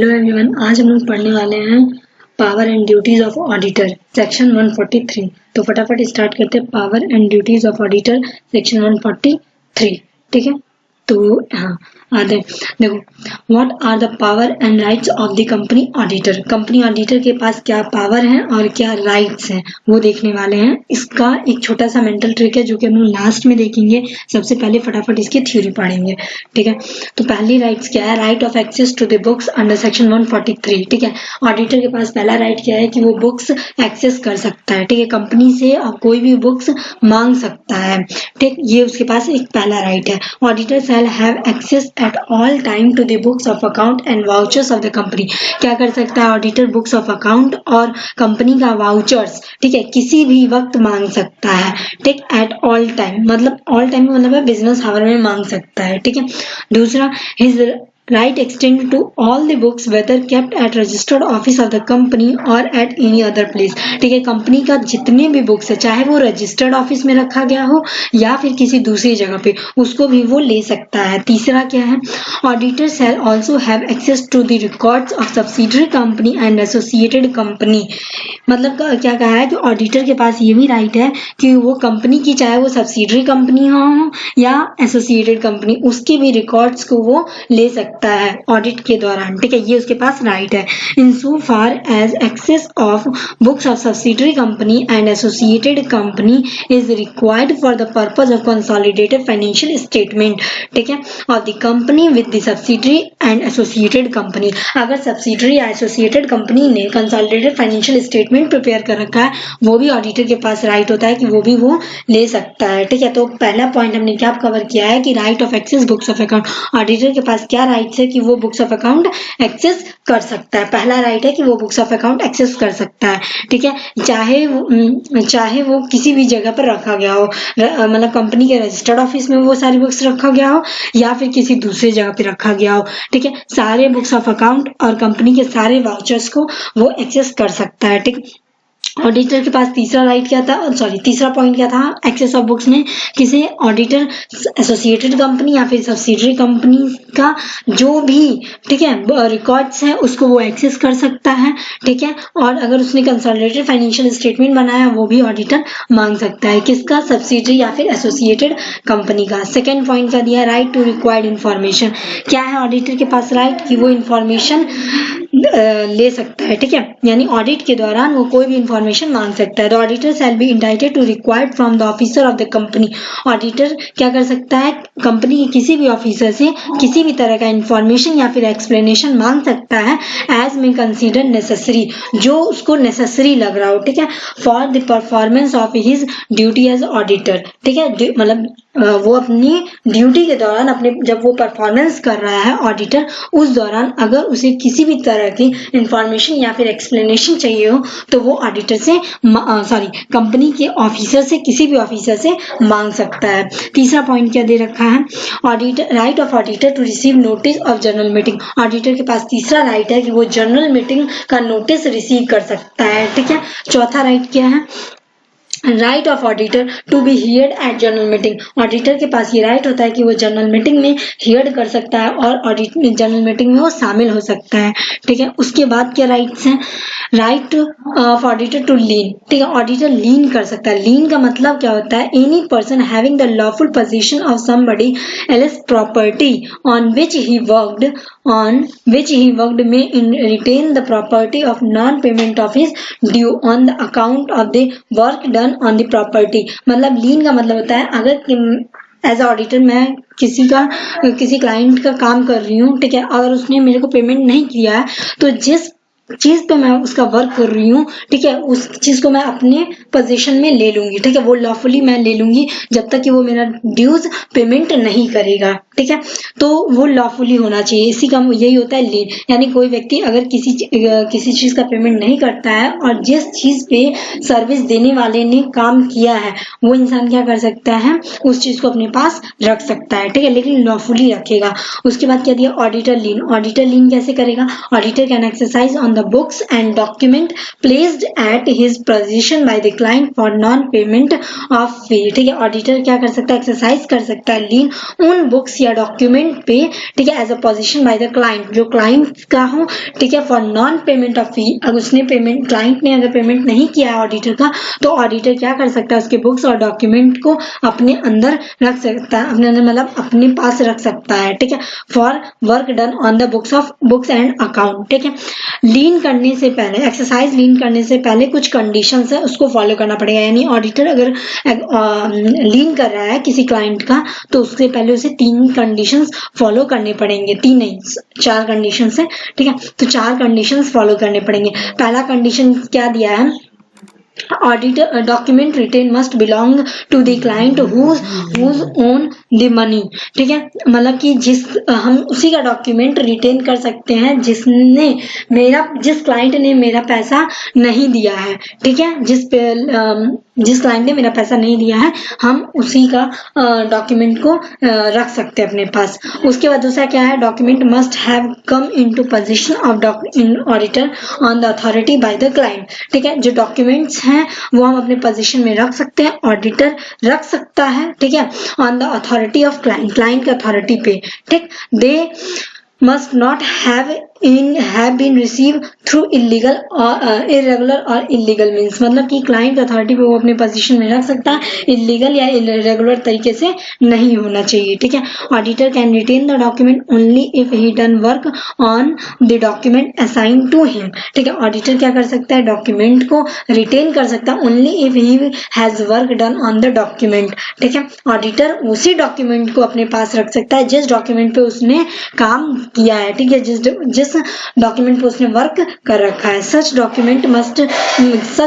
Hello everyone, आज हम लोग पढ़ने वाले हैं power and duties of auditor section 143। तो फटाफट स्टार्ट करते हैं। Power and duties of auditor section 143। ठीक है, तो हाँ आते हैं। देखो, what are the power and rights of the company auditor. Company auditor के पास क्या पावर है और क्या राइट्स हैं वो देखने वाले हैं। इसका एक छोटा सा मेंटल ट्रिक है जो कि हम लोग लास्ट में देखेंगे। सबसे पहले फटाफट इसकी थ्योरी पढ़ेंगे। ठीक है, तो पहली राइट्स क्या है? Right of access to the books under section 143। ठीक है, ऑडिटर के पास पहला राइट क्या है कि वो बुक्स एक्सेस कर सकता है। ठीक है, कंपनी से कोई भी बुक्स मांग सकता है। ठीक, ये उसके पास एक पहला राइट है। Auditor shall have access at all time to the books of account and vouchers of the company. क्या कर सकता है ऑडिटर? बुक्स ऑफ अकाउंट और कंपनी का वाउचर्स, ठीक है, किसी भी वक्त मांग सकता है। ठीक, एट ऑल टाइम मतलब ऑल टाइम मतलब है बिजनेस हावर में मांग सकता है। ठीक है, दूसरा, his right extend to all the books whether kept at registered office of the company or at any other place। ठीक है, कंपनी का जितने भी बुक्स है चाहे वो रजिस्टर्ड ऑफिस में रखा गया हो या फिर किसी दूसरी जगह पे, उसको भी वो ले सकता है। तीसरा क्या है? Auditor shall also have access to the records of subsidiary company and associated company. मतलब क्या कहा है कि ऑडिटर के पास ये भी राइट है कि वो कंपनी की, चाहे वो सब्सिडरी कंपनी हो या एसोसिएटेड कंपनी, उसके भी रिकॉर्ड्स को वो ले सकता है ऑडिट के दौरान। ठीक है, ये उसके पास राइट है। In so far as access of books of subsidiary company and associated company is required for the purpose of consolidated financial statement. ठीक है, of the company with the subsidiary and associated company. अगर subsidiary या associated company ने consolidated financial statement prepare कर रखा है, वो भी ऑडिटर के पास राइट होता है कि वो भी वो ले सकता है। ठीक है, तो पहला पॉइंट हमने क्या कवर किया है कि right of access books of account. Auditor के पास क्या राइट है कि वो बुक्स ऑफ अकाउंट एक्सेस कर सकता है। पहला राइट है कि वो बुक्स ऑफ अकाउंट एक्सेस कर सकता है। ठीक है, चाहे वो किसी भी जगह पर रखा गया हो, मतलब कंपनी के रजिस्टर्ड ऑफिस में वो सारी बुक्स रखा गया हो या फिर किसी दूसरी जगह पे रखा गया हो। ठीक है, सारे बुक्स ऑफ अकाउंट और कंपनी के सारे वाउचर्स को वो एक्सेस कर सकता है। ठीक, ऑडिटर के पास तीसरा राइट क्या था? तीसरा पॉइंट क्या था एक्सेस ऑफ बुक्स में? किसे? ऑडिटर एसोसिएटेड कंपनी या फिर सब्सिडरी कंपनी का जो भी, ठीक है, रिकॉर्ड्स है उसको वो एक्सेस कर सकता है। ठीक है, और अगर उसने कंसोलिडेटेड फाइनेंशियल स्टेटमेंट बनाया वो भी ऑडिटर मांग सकता है। किसका? सब्सिडरी या फिर एसोसिएटेड कंपनी का। सेकेंड पॉइंट क्या दिया? Right to required information. क्या है ऑडिटर के पास राइट कि वो इन्फॉर्मेशन ले सकता है। ठीक है, यानी ऑडिट के दौरान वो कोई भी इंफॉर्मेशन मांग सकता है। The auditor shall be entitled to required from the officer of the company. Auditor क्या कर सकता है? कंपनी के किसी भी ऑफिसर से किसी भी तरह का इंफॉर्मेशन या फिर एक्सप्लेनेशन मांग सकता है एज में कंसीडर नेसेसरी, जो उसको नेसेसरी लग रहा हो। ठीक है, for the performance of his duty as auditor. ठीक है, मतलब वो अपनी ड्यूटी के दौरान अपने जब वो परफॉर्मेंस कर रहा है ऑडिटर, उस दौरान अगर उसे किसी भी तरह की इंफॉर्मेशन या फिर एक्सप्लेनेशन चाहिए हो तो वो ऑडिटर से कंपनी के ऑफिसर से, किसी भी ऑफिसर से मांग सकता है। तीसरा पॉइंट क्या दे रखा है? Auditor right of auditor to receive notice of general meeting. Auditor के पास तीसरा राइट है कि वो जनरल मीटिंग का नोटिस रिसीव कर सकता है। ठीक है, चौथा राइट क्या है? Right of auditor to be heard at general meeting. Auditor के पास ये राइट होता है कि वो जनरल मीटिंग में हियर्ड कर सकता है और ऑडिट जनरल मीटिंग में वो शामिल हो सकता है। ठीक है, उसके बाद क्या राइट्स हैं? Right of auditor to lien. ठीक है, ऑडिटर लीन कर सकता है। लीन का मतलब क्या होता है? Any person having the lawful position of somebody else property on which he worked may retain the property of non-payment of his due on the account of the work done on the property। मतलब लीन का मतलब होता है अगर as auditor मैं किसी client का काम कर रही हूँ, ठीक है, अगर उसने मेरे को पेमेंट नहीं किया है तो जिस चीज पे मैं उसका वर्क कर रही हूँ, ठीक है, उस चीज को मैं अपने पोजीशन में ले लूंगी। ठीक है, वो लॉफुली मैं ले लूंगी जब तक कि वो मेरा ड्यूज पेमेंट नहीं करेगा। ठीक है, तो वो लॉफुली होना चाहिए। इसी का यही होता है लीन। यानी कोई व्यक्ति अगर किसी चीज का पेमेंट नहीं करता है और जिस चीज पे सर्विस देने वाले ने काम किया है, वो इंसान क्या कर सकता है? उस चीज को अपने पास रख सकता है। ठीक है, लेकिन लॉफुली रखेगा। उसके बाद क्या दिया? ऑडिटर लीन। ऑडिटर लीन कैसे करेगा? Auditor can exercise on the the books and document placed at his possession by the client for non-payment of fee। ठीक है, ऑडिटर क्या कर सकता है, एक्सरसाइज कर सकता है लीन उन बुक्स या डॉक्यूमेंट पे, ठीक है, as a position by the client, जो क्लाइंट का हो, ठीक है, for non payment of fee. अगर उसने पेमेंट, क्लाइंट ने अगर पेमेंट नहीं किया है ऑडिटर का, तो ऑडिटर क्या कर सकता है, उसके बुक्स और डॉक्यूमेंट को अपने अंदर रख सकता है, अपने अंदर मतलब अपने पास रख सकता है, ठीक है, for work done on the books and account. ठीक है, लीन करने से पहले, एक्सरसाइज लीन करने से पहले कुछ कंडीशंस है उसको फॉलो करना पड़ेगा। यानी ऑडिटर अगर लीन कर रहा है किसी क्लाइंट का, तो उससे पहले उसे 3 कंडीशंस फॉलो करने पड़ेंगे, 3 नहीं 4 कंडीशंस है। ठीक है, तो 4 कंडीशंस फॉलो करने पड़ेंगे। पहला कंडीशन क्या दिया है, auditor document retain must belong to the client whose own the money. ठीक है, मतलब कि हम उसी का डॉक्यूमेंट रिटेन कर सकते हैं जिस क्लाइंट ने मेरा पैसा नहीं दिया है। ठीक है, जिस क्लाइंट ने मेरा पैसा नहीं दिया है, हम उसी का डॉक्यूमेंट को रख सकते हैं अपने पास। उसके बाद दूसरा क्या है, document must have come into position of auditor on the authority bye the client. ठीक है, जो डॉक्यूमेंट्स हैं वो हम अपने पोजीशन में रख सकते हैं, ऑडिटर रख सकता है। ठीक है, on the authority of client की अथॉरिटी पे। ठीक, दे must not have been received through illegal or irregular or illegal means। मतलब कि क्लाइंट अथॉरिटी पे वो अपने पोजीशन में रख सकता है, इलीगल या इरेगुलर तरीके से नहीं होना चाहिए। ठीक है, auditor can retain the document only if he done work on the document assign to him. ठीक है, ऑडिटर क्या कर सकता है, डॉक्यूमेंट को रिटेन कर सकता है only if he has work done on the document. ठीक है, ऑडिटर उसी डॉक्यूमेंट को अपने पास रख सकता है जिस डॉक्यूमेंट पे उसने काम किया है। ठीक है, जिस डॉक्यूमेंट पे उसने वर्क कर रखा है। Such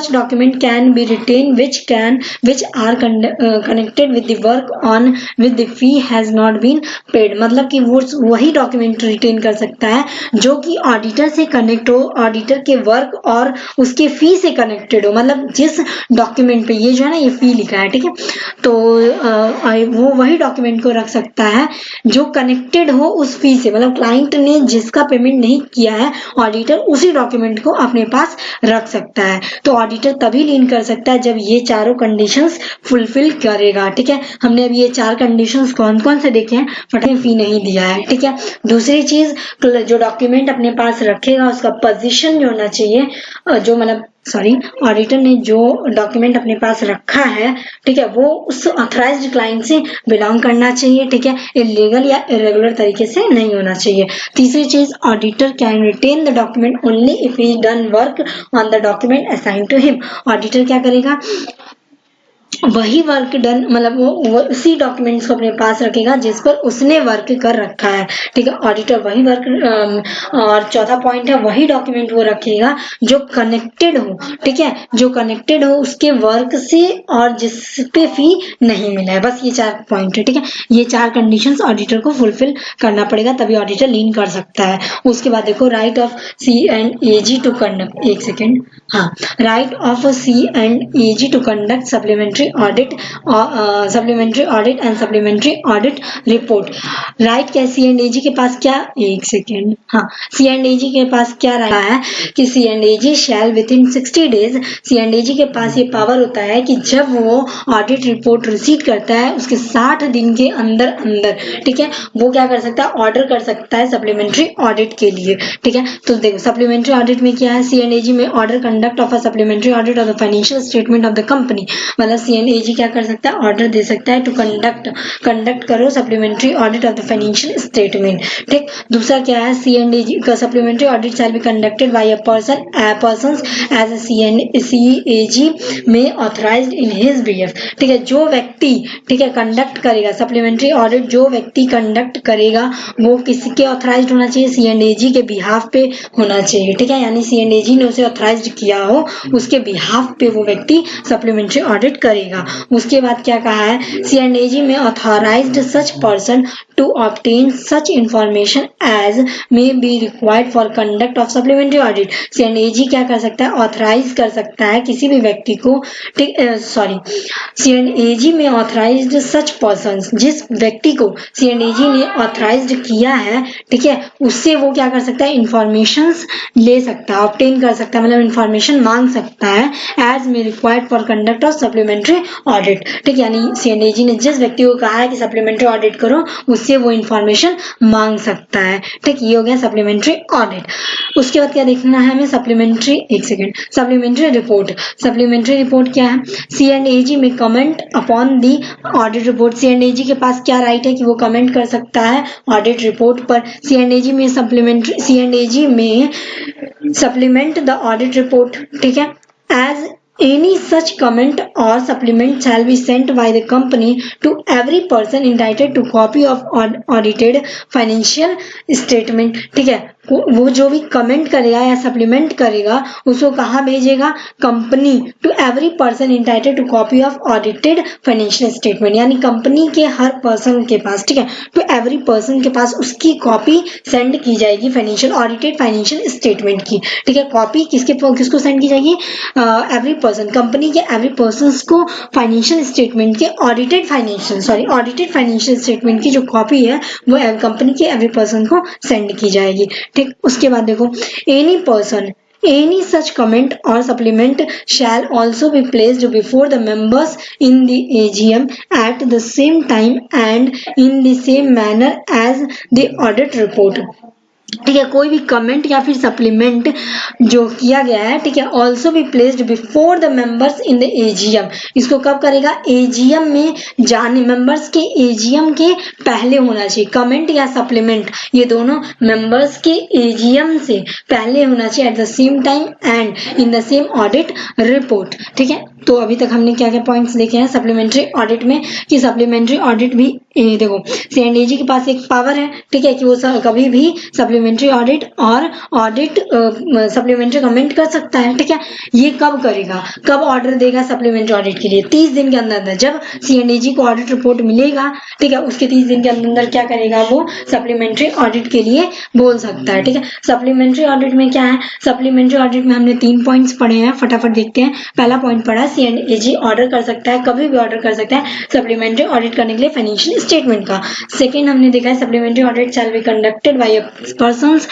document can be retain which are connected with the work on with the fee has not been paid. मतलब कि वो वही डॉक्यूमेंट रिटेन कर सकता है जो कि ऑडिटर से कनेक्ट हो, ऑडिटर के वर्क और उसके फी से कनेक्टेड हो। मतलब जिस डॉक्यूमेंट पे, ये जो है ना, ये फी लिखा है, ठीक है, तो वो वही डॉक्यूमेंट को रख सकता है जो कनेक्टेड हो उस फी से। मतलब क्लाइंट ने जिसका पेमेंट नहीं किया है, ऑडिटर उसी डॉक्यूमेंट को अपने पास रख सकता है। तो ऑडिटर तभी लीन कर सकता है जब ये चारों कंडीशंस फुलफिल करेगा। ठीक है, हमने अभी ये 4 कंडीशंस कौन कौन से देखे हैं, फटाफट फी नहीं दिया है। ठीक है, दूसरी चीज, जो डॉक्यूमेंट अपने पास रखेगा उसका पोजीशन जो होना चाहिए, ऑडिटर ने जो डॉक्यूमेंट अपने पास रखा है, ठीक है, वो उस ऑथराइज्ड क्लाइंट से बिलोंग करना चाहिए। ठीक है, इलीगल या इरेगुलर तरीके से नहीं होना चाहिए। तीसरी चीज, auditor can retain the document only if he done work on the document assign to him. Auditor क्या करेगा, वही वर्क डन, मतलब वो उसी डॉक्यूमेंट्स को अपने पास रखेगा जिस पर उसने वर्क कर रखा है। ठीक है, ऑडिटर वही वर्क, और चौथा पॉइंट है, वही डॉक्यूमेंट वो रखेगा जो कनेक्टेड हो। ठीक है, जो कनेक्टेड हो उसके वर्क से और जिस पे फी नहीं मिला है। बस ये 4 पॉइंट है। ठीक है, ये 4 कंडीशंस ऑडिटर को फुलफिल करना पड़ेगा, तभी ऑडिटर लीन कर सकता है। उसके बाद देखो, right of C&AG to conduct, एक सेकेंड, हाँ, right of C&AG to conduct supplementary audit and supplementary audit report. Right क्या C&AG के पास, क्या, एक सेकेंड, हाँ, C&AG के पास क्या रहा है कि C&AG shell with in 60 days, C&AG के पास ये पावर होता है कि जब वो ऑडिट रिपोर्ट रिसीव करता है उसके 60 दिन के अंदर, ठीक है, वो क्या कर सकता है, ऑर्डर कर सकता है सप्लीमेंट्री ऑडिट के लिए। ठीक है, तो देखो सप्लीमेंट्री ऑडिट में क्या है, C&AG में order conduct of a supplementary audit of the financial statement of the company. मतलब C&AG क्या कर सकता है, ऑर्डर दे सकता है टू कंडक्ट करो supplementary audit of the financial statement. ठीक, दूसरा क्या है, C&AG का supplementary audit shall be conducted by a person as a CAG में ऑथराइज्ड इन हिज बिहेफ। ठीक है, जो व्यक्ति, ठीक है, कंडक्ट करेगा सप्लीमेंट्री ऑडिट, जो व्यक्ति कंडक्ट करेगा वो किसके ऑथराइज्ड होना चाहिए, C&AG के बिहाफ पे होना चाहिए। ठीक है, यानी C&AG ने उसे ऑथराइज्ड किया हो, उसके बिहाफ पे वो व्यक्ति सप्लीमेंट्री ऑडिट करेगा। करेगा। उसके बाद क्या कहा है, CNAG में authorised such person to obtain such information as may be required for conduct of supplementary audit. CNAG क्या कर सकता है, ऑथराइज कर सकता है किसी भी व्यक्ति को, ठीक CNAG में ऑथराइज्ड सच पर्सन, जिस व्यक्ति को CNAG ने ऑथराइज्ड किया है, ठीक है, उससे वो क्या कर सकता है, इंफॉर्मेशन ले सकता है, ऑब्टेन कर सकता है, मतलब इंफॉर्मेशन मांग सकता है as may required for conduct of supplementary audit. ठीक, यानी CNAG ने जिस व्यक्ति को कहा है कि सप्लीमेंट्री ऑडिट करो, उससे वो इंफॉर्मेशन मांग सकता है। ठीक, ये हो गया सप्लीमेंट्री ऑडिट। उसके बाद क्या देखना है हमें, सप्लीमेंट्री रिपोर्ट। सप्लीमेंट्री रिपोर्ट क्या है, CNAG में comment upon the audit report. CNAG के पास क्या राइट है कि वो कमेंट कर सकता है ऑडिट रिपोर्ट पर। CNAG में सप्लीमेंट द ऑडिट रिपोर्ट, ठीक है, as any such comment or supplement shall be sent by the company to every person entitled to copy of audited financial statement। ठीक है, वो जो भी कमेंट करेगा या सप्लीमेंट करेगा उसको कहाँ भेजेगा, company, to every person entitled to copy of audited financial statement, यानी कंपनी के हर पर्सन के पास, ठीक है, टू एवरी पर्सन के पास उसकी कॉपी सेंड की जाएगी ऑडिटेड फाइनेंशियल स्टेटमेंट की। ठीक है, कॉपी किसको सेंड की जाएगी, एवरी पर्सन, कंपनी के एवरी पर्सन को फाइनेंशियल स्टेटमेंट के ऑडिटेड फाइनेंशियल स्टेटमेंट की जो कॉपी है वो कंपनी के एवरी पर्सन को सेंड की जाएगी। ठीक, उसके बाद देखो, any person any such comment or supplement shall also be placed before the members in the AGM at the same time and in the same manner as the audit report। ठीक है, कोई भी कमेंट या फिर supplement जो किया गया है, ठीक है, also be placed before the members in the AGM। इसको कब करेगा, AGM में जाने, मेंबर्स के AGM के पहले होना चाहिए। कमेंट या सप्लीमेंट ये दोनों मेंबर्स के AGM से पहले होना चाहिए, at the same time and in the same audit report. ठीक है, तो अभी तक हमने क्या क्या पॉइंट्स देखे हैं सप्लीमेंट्री ऑडिट में, कि सप्लीमेंट्री ऑडिट भी देखो CNAG के पास एक पावर है, ठीक है, कि वो कभी भी सप्लीमेंट्री ऑडिट और ऑडिट सप्लीमेंट्री कमेंट कर सकता है। ठीक है, ये कब करेगा, कब ऑर्डर देगा सप्लीमेंट्री ऑडिट के लिए, 30 दिन के अंदर। जब CNAG को ऑडिट रिपोर्ट मिलेगा, ठीक है, उसके 30 दिन के अंदर क्या करेगा, वो सप्लीमेंट्री ऑडिट के लिए बोल सकता है। ठीक है, सप्लीमेंट्री ऑडिट में क्या है, सप्लीमेंट्री ऑडिट में हमने 3 पॉइंट्स पढ़े हैं, फटाफट देखते हैं। पहला पॉइंट पढ़ा, CNAG ऑर्डर कर सकता है, कभी भी ऑर्डर कर सकता है सप्लीमेंट्री ऑडिट करने के लिए फाइनेंशियल स्टेटमेंट का। सेकंड हमने देखा है, supplementary audit shall be conducted by persons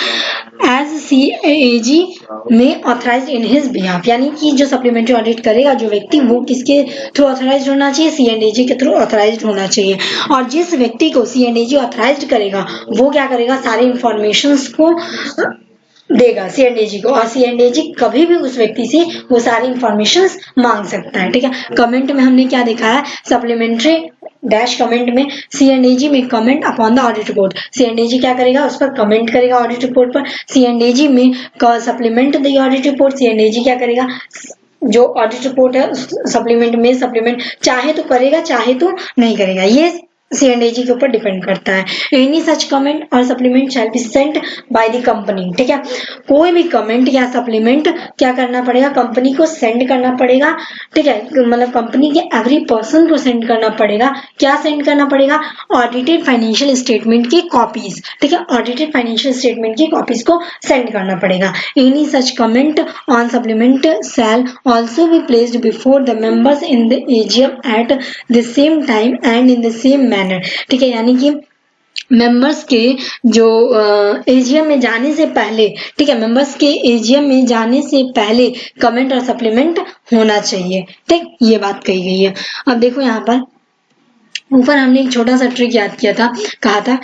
as CNAG में ऑथराइज्ड इन हिज बिहाफ, यानी कि जो सप्लीमेंट्री ऑडिट करेगा जो व्यक्ति, वो किसके थ्रू ऑथराइज्ड होना चाहिए, CNAG के थ्रू ऑथराइज्ड होना चाहिए। और जिस व्यक्ति को CNAG ऑथराइज्ड करेगा वो क्या करेगा, सारी इंफॉर्मेशंस को देगा CNAG को, और CNAG कभी भी उस व्यक्ति से वो सारी इंफॉर्मेशन मांग सकता है। ठीक है, कमेंट में हमने क्या देखा है, सप्लीमेंट्री डैश कमेंट में CNAG में comment upon the audit report, CNAG क्या करेगा, उस पर कमेंट करेगा ऑडिट रिपोर्ट पर। CNAG में supplement the audit report, CNAG क्या करेगा, जो ऑडिट रिपोर्ट है सप्लीमेंट चाहे तो करेगा चाहे तो नहीं करेगा, ये CNAG के ऊपर डिपेंड करता है। एनी सच कमेंट और supplement shall be sent by the company. ठीक है, कोई भी कमेंट या सप्लीमेंट क्या करना पड़ेगा, कंपनी को सेंड करना पड़ेगा। ठीक है, मतलब कंपनी के एवरी पर्सन को सेंड करना पड़ेगा। क्या सेंड करना पड़ेगा, ऑडिटेड फाइनेंशियल स्टेटमेंट की कॉपीज। ठीक है, ऑडिटेड फाइनेंशियल स्टेटमेंट की कॉपीज को सेंड करना पड़ेगा। Any such comment on supplement shall also be placed before the members in the AGM at the same time and in the same manner. ठीक है, यानी कि मेंबर्स के जो AGM में जाने से पहले, ठीक है, मेंबर्स के AGM में जाने से पहले कमेंट और सप्लीमेंट होना चाहिए। ठीक, ये बात कही गई है। अब देखो यहाँ पर ऊपर हमने एक छोटा सा ट्रिक याद किया था, कहा था,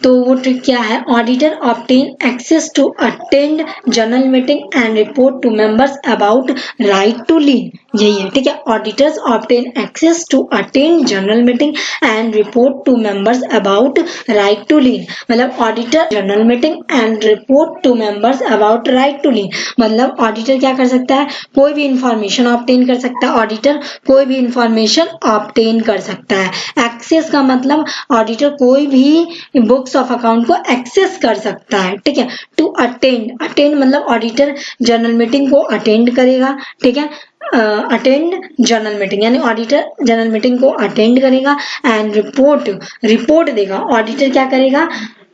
तो वो ट्रिक क्या है, auditor obtain access to attend general meeting and report to members about right to lien. यही है। ठीक है, auditors obtain access to attend general meeting and report to members about right to lien, मतलब auditor general meeting and report to members about right to lien, मतलब auditor क्या कर सकता है, कोई भी इंफॉर्मेशन ऑब्टेन कर सकता है। ऑडिटर कोई भी इंफॉर्मेशन ऑब्टेन कर सकता है। एक्सेस का मतलब ऑडिटर कोई भी बुक्स ऑफ अकाउंट को एक्सेस कर सकता है। ठीक है, टू अटेंड मतलब ऑडिटर जनरल मीटिंग को अटेंड करेगा। ठीक है, अटेंड जनरल मीटिंग, यानी ऑडिटर जनरल मीटिंग को अटेंड करेगा एंड रिपोर्ट देगा। ऑडिटर क्या करेगा,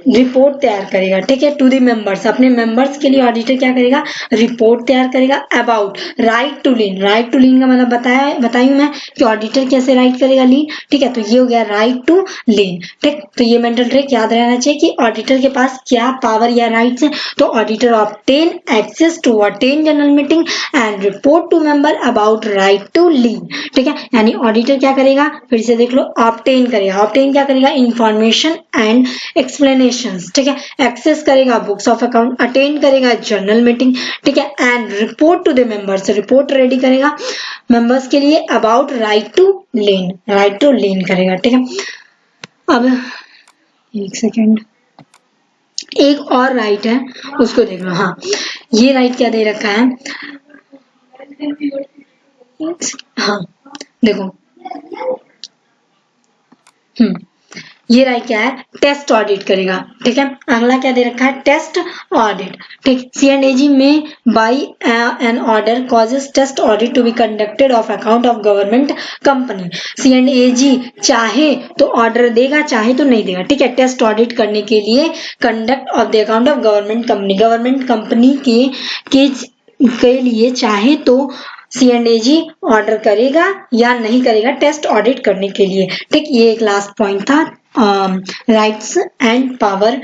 रिपोर्ट तैयार करेगा, ठीक है, टू द मेंबर्स, अपने मेंबर्स के लिए ऑडिटर क्या करेगा, रिपोर्ट तैयार करेगा about right to lien. Right to lien का मतलब बताई हूं मैं कि ऑडिटर कैसे राइट करेगा लीन, ठीक है, तो ये हो गया राइट टू लीन, ठीक। तो ये मेंटल ट्रिक याद रहना चाहिए कि ऑडिटर के पास क्या पावर या राइट्स है, तो auditor obtain access to attend general meeting and report to member about right to lien, ठीक है, यानी ऑडिटर क्या करेगा, फिर से देख लो, ऑब्टेन करेगा। ऑब्टेन क्या करेगा, इंफॉर्मेशन एंड एक्सप्लेनेशन, ठीक है, एक्सेस करेगा बुक्स ऑफ अकाउंट, अटेंड करेगा जनरल मीटिंग, ठीक है, and report to the members, report ready करेगा मेंबर्स के लिए अबाउट राइट टू लीन करेगा, ठीक है। अब एक सेकेंड, एक और राइट है उसको देख लो। हाँ, ये राइट क्या दे रखा है, हाँ देखो, ये राइट क्या है, टेस्ट ऑडिट करेगा, ठीक है। अगला क्या दे रखा है, टेस्ट ऑडिट, ठीक। C&AG में by an order causes test audit to be conducted of account of government company. C&AG चाहे तो ऑर्डर देगा, चाहे तो नहीं देगा, ठीक है, टेस्ट ऑडिट करने के लिए conduct of the account of government company के लिए चाहे तो C&AG ऑर्डर करेगा या नहीं करेगा टेस्ट ऑडिट करने के लिए, ठीक। ये एक लास्ट पॉइंट था राइट्स एंड पावर